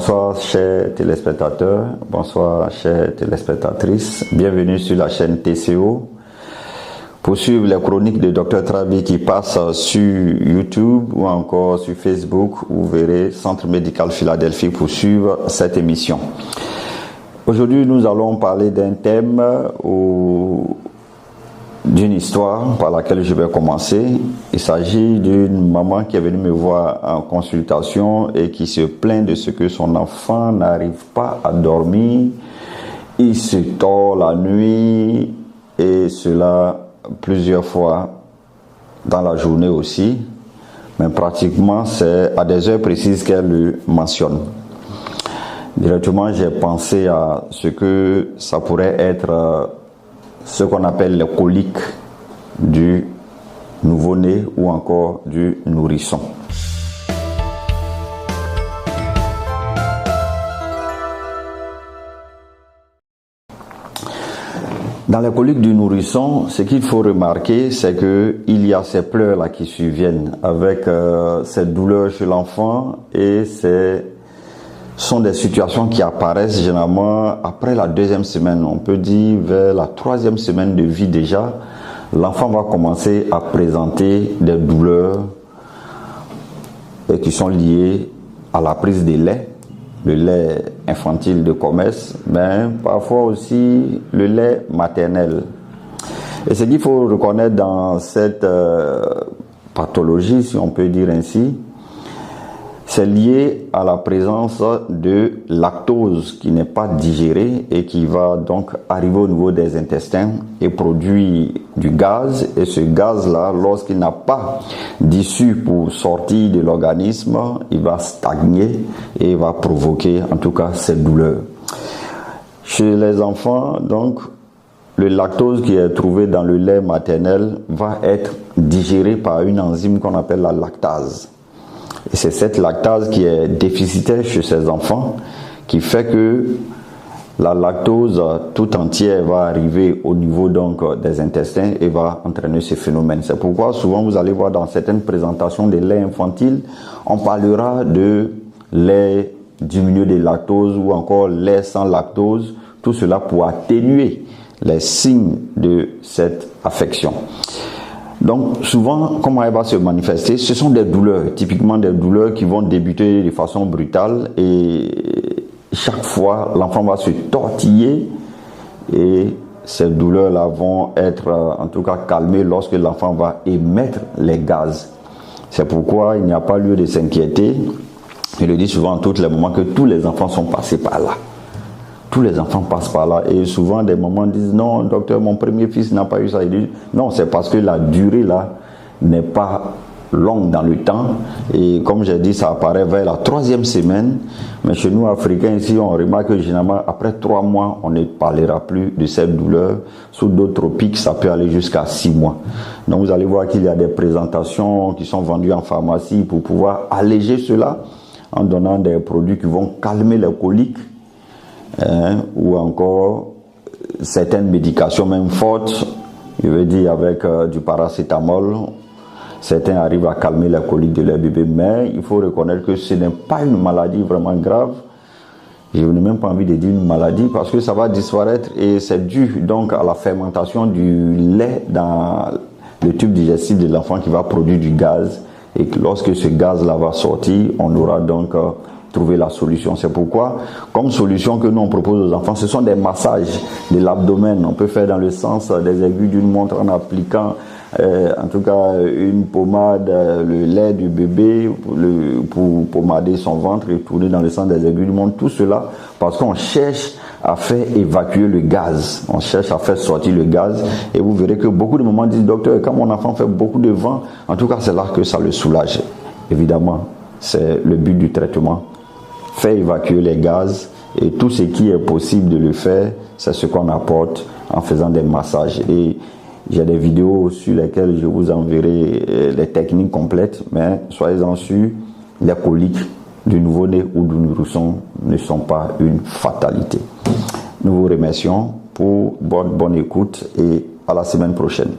Bonsoir chers téléspectateurs, bonsoir chères téléspectatrices, bienvenue sur la chaîne TCO pour suivre les chroniques de Dr Trabi qui passent sur YouTube ou encore sur Facebook. Vous verrez Centre Médical Philadelphie pour suivre cette émission. Aujourd'hui, nous allons parler d'un thème ou d'une histoire par laquelle je vais commencer. Il s'agit d'une maman qui est venue me voir en consultation et qui se plaint de ce que son enfant n'arrive pas à dormir. Il se tord la nuit et cela plusieurs fois dans la journée aussi, mais pratiquement c'est à des heures précises qu'elle le mentionne. Directement, j'ai pensé à ce que ça pourrait être ce qu'on appelle les coliques du nouveau-né ou encore du nourrisson. Dans les coliques du nourrisson, ce qu'il faut remarquer, c'est qu'il y a ces pleurs-là qui surviennent avec cette douleur chez l'enfant et sont des situations qui apparaissent généralement après la deuxième semaine. On peut dire vers la troisième semaine de vie déjà, l'enfant va commencer à présenter des douleurs qui sont liées à la prise de lait, le lait infantile de commerce, mais parfois aussi le lait maternel. Et ce qu'il faut reconnaître dans cette pathologie, si on peut dire ainsi, c'est lié à la présence de lactose qui n'est pas digérée et qui va donc arriver au niveau des intestins et produire du gaz. Et ce gaz-là, lorsqu'il n'a pas d'issue pour sortir de l'organisme, il va stagner et va provoquer en tout cas cette douleur. Chez les enfants, donc, le lactose qui est trouvé dans le lait maternel va être digéré par une enzyme qu'on appelle la lactase. Et c'est cette lactase qui est déficitaire chez ces enfants qui fait que la lactose tout entière va arriver au niveau donc des intestins et va entraîner ce phénomène. C'est pourquoi souvent vous allez voir dans certaines présentations des laits infantiles, on parlera de lait diminué de lactose ou encore lait sans lactose, tout cela pour atténuer les signes de cette affection. Donc souvent, comment elle va se manifester? Ce sont des douleurs, typiquement des douleurs qui vont débuter de façon brutale et chaque fois l'enfant va se tortiller et ces douleurs-là vont être en tout cas calmées lorsque l'enfant va émettre les gaz. C'est pourquoi il n'y a pas lieu de s'inquiéter. Je le dis souvent en tous les moments que tous les enfants sont passés par là. Tous les enfants passent par là et souvent des mamans disent non docteur, mon premier fils n'a pas eu ça. Il dit non, c'est parce que la durée là n'est pas longue dans le temps et comme j'ai dit, ça apparaît vers la troisième semaine, mais chez nous Africains ici on remarque que généralement après 3 mois on ne parlera plus de cette douleur. Sous d'autres tropiques ça peut aller jusqu'à 6 mois. Donc vous allez voir qu'il y a des présentations qui sont vendues en pharmacie pour pouvoir alléger cela en donnant des produits qui vont calmer les coliques. Ou encore certaines médications même fortes, je veux dire avec du paracétamol, certains arrivent à calmer la colique de leur bébé, mais il faut reconnaître que ce n'est pas une maladie vraiment grave. Je n'ai même pas envie de dire une maladie parce que ça va disparaître et c'est dû donc à la fermentation du lait dans le tube digestif de l'enfant qui va produire du gaz et que lorsque ce gaz-là va sortir, on aura donc trouver la solution. C'est pourquoi, comme solution que nous on propose aux enfants, ce sont des massages de l'abdomen. On peut faire dans le sens des aiguilles d'une montre en appliquant en tout cas une pommade, le lait du bébé pour pommader son ventre et tourner dans le sens des aiguilles d'une montre. Tout cela parce qu'on cherche à faire évacuer le gaz. On cherche à faire sortir le gaz et vous verrez que beaucoup de mamans disent docteur, quand mon enfant fait beaucoup de vent, en tout cas c'est là que ça le soulage. Évidemment, c'est le but du traitement. Faire évacuer les gaz et tout ce qui est possible de le faire, c'est ce qu'on apporte en faisant des massages. Et j'ai des vidéos sur lesquelles je vous enverrai les techniques complètes, mais soyez-en sûrs, les coliques du nouveau-né ou du nourrisson ne sont pas une fatalité. Nous vous remercions pour votre bonne écoute et à la semaine prochaine.